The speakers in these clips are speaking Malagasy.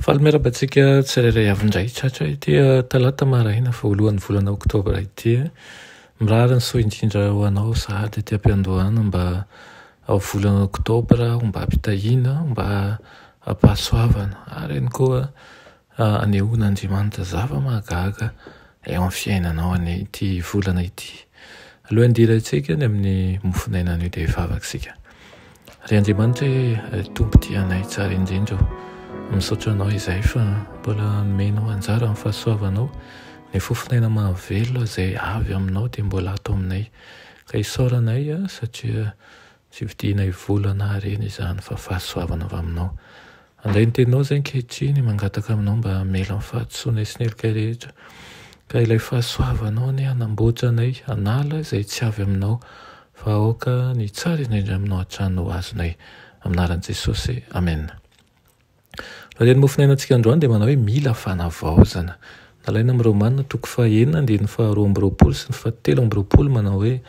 Fahameraba-tsika tsirairay avindray tratra ity talata maraina voalohan'ny volana oktobra ity mirary ny soa indrindra ho anao sahady ty ampiandohana mba volana oktobra mba ampitahiana mba ampahasoavana ary ihany koa anehoan'Andriamanitra zava-mahagaga eo amin'ny fiainanao ity volana ity. Alohan'ny diratsika ny amin'ny mofonainan'io dia vavaksika. Ry Andriamanitra tompo tianay tsara indrindra misaotra anao izay fa mbola nomenao anjara amin'ny fahasoavanao ny fofinaina mahavelona izay avy aminao dia mbola ato aminay ka isaoranay satria tsy vidianay volana reny izany fa fahasoavana avy aminao. Andray ny teninao izay ankehitriny mangataka aminao mba mela amin'ny fahatsoana sy ny elika rehetra ka ilay fahasoavanao ny hanamboatra anay hanala izay tsy avy aminao fa aoka ny tsara indrindra aminao hatrany ho azonay aminaran'i Jesosy. Amen. Raha ny mofinainantsika androany dia manao hoe mila fanavaozana. Nalaina amin'ny Romanina toko 9:22 sy 7:20 manao hoe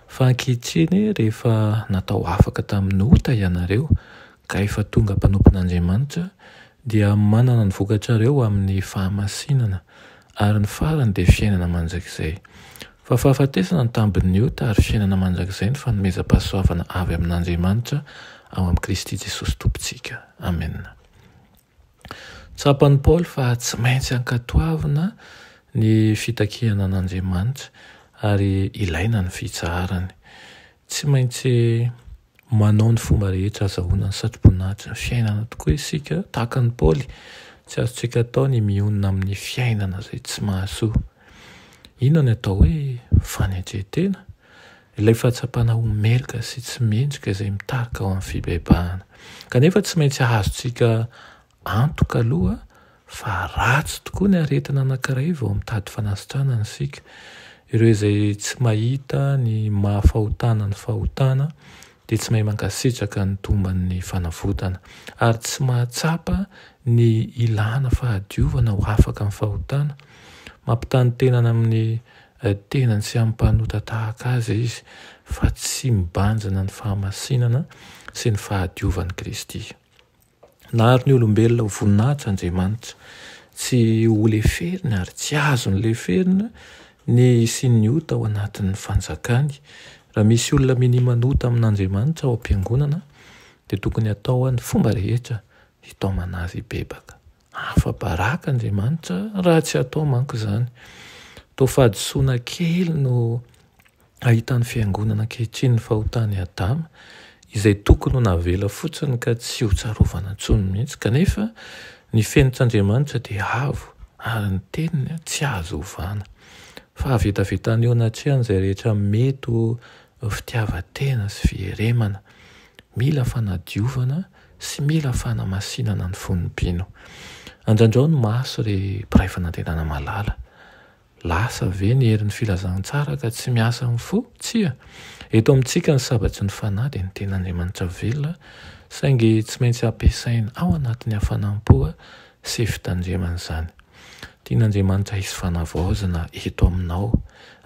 fa ankehitriny rehefa natao afaka tamin'ny ota ianareo ka efa tonga mpanompon'Andriamanitra dia manana ny vokatrareo amin'ny fahamasinana ary ny farany dia fiainana mandrakizay. Fa fahafatesana ny tambin'ny ota ary fiainana mandrakizay ny fanomezam-pahasoavana avy amin'Andriamanitra ao amin'ny Kristy Jesosy tompontsika. Amen. Tsapan'i Paoly fa tsy maintsy ankatoavina ny fitakihana an'Andriamanitra ary ilaina ny fitsaharany. Tsy maintsy manao ny fomba rehetra azahoana ny satroboninahitra ny fiainana tokoa isika tahaka ny Paoly. Tsy azontsika atao ny mionona amin'ny fiainana izay tsy mahasoa. Inona ny atao hoe fanetretena? Ilay fahatsapana ho melika sy tsy mendrika izay mitarika ao amin'ny fibebahana. Kanefa tsy maintsy ahazontsika antoka aloha fa ratsy tokoa ny aretina anankiray vao mitady fanasitranana isika. Ireo izay tsy mahita ny mahafahotana ny fahotana dia tsy mahay mankasitraka ny tomban'ny fanavotana ary tsy mahatsapa ny ilana fahadiovana ho afaka amin'ny fahotana. Mampitany tenana amin'ny tenany sy amin'ny mpanota tahaka azy izy fa tsy mibanjina ny fahamasinana sy ny fahadiovan'i Kristy. Nahary ny olombelona ho voninahitra Andriamanitra, tsy ho leferina ary tsy azo ny leferina ny isian'ny ota ao anatin'ny fanjakany. Raha misy olona minimanota amin'Andriamanitra ao am-piangonana dia tokony atao ny fomba rehetra hitaomana azy bebaka. Afa-baraka Andriamanitra raha tsy atao manko izany. Toa fahadisoana kely no ahitan'ny fiangonana ankehitriny ny fahotany Adama izay tokony ho navela fotsiny ka tsy ho tsarovana intsony mihitsy. Kanefa ny fenitr'Andriamanitra dia avo ary ny teniny tsy azo ovana. Fa avetavetany eo anatrehany izay rehetra mety ho fitiavan-tena sy fiheremana. Mila fanadiovana sy mila fanamasinana ny fonom-pino. Andrandrao ny maso ry mpiray fanantenana malala. Lasa ve ny herin'ny filazantsara ka tsy miasa amin'ny fo? Tsia. Eto amintsika ny sabatry ny fanahy dia ny ten'Andriamanitra velona saingy tsy maintsy ampiasaina ao anatin'ny hafanam-po sy fitandremana izany. Tian'Andriamanitra hisy fanavaozana eto aminao.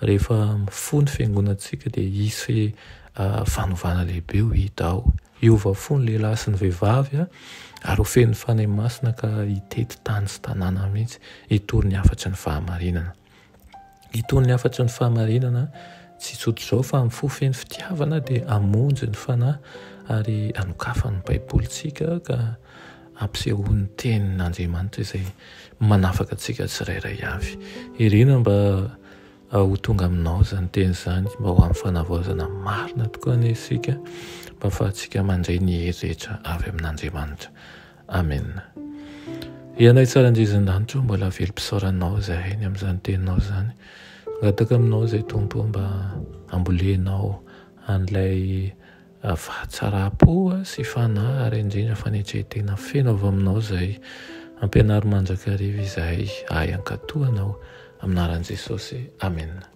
Rehefa mifono fiangonantsika dia hisy fanovana lehibe ho hita ao. Hiova fo ny lehilahy sy ny vehivavy ary ho feno fanahy masina ka hitety tany sy tanàna mihitsy hitory ny afatry ny fahamarinana. Hitory ny afatry ny fahamarinana tsy tsotra izao fa amin'ny fofeny fitiavana dia hamonjy ny fanahy ary hanokafany ny baibolitsika ka ampisehoany tenin'Andriamanitra izay manafaka antsika tsirairay avy. Irina mba ho tonga aminao izany teny izany mba ho amin'ny fanavaozana marina tokoa ny isika mba ahafahantsika mandray ny hery rehetra avy amin'Andriamanitra. Amen. Ianay tsara andrizindanitra mbola velom-pisaoranao izahay ny amin'izany teninao izany. Angataka aminao izay tompo mba ambolenao an'ilay fahatsara-po sy fanahy ary indrindra fanetretena feno avy aminao izay ampianary mandrakariva izahay ahay ankatohanao aminaran'i Jesosy. Amen.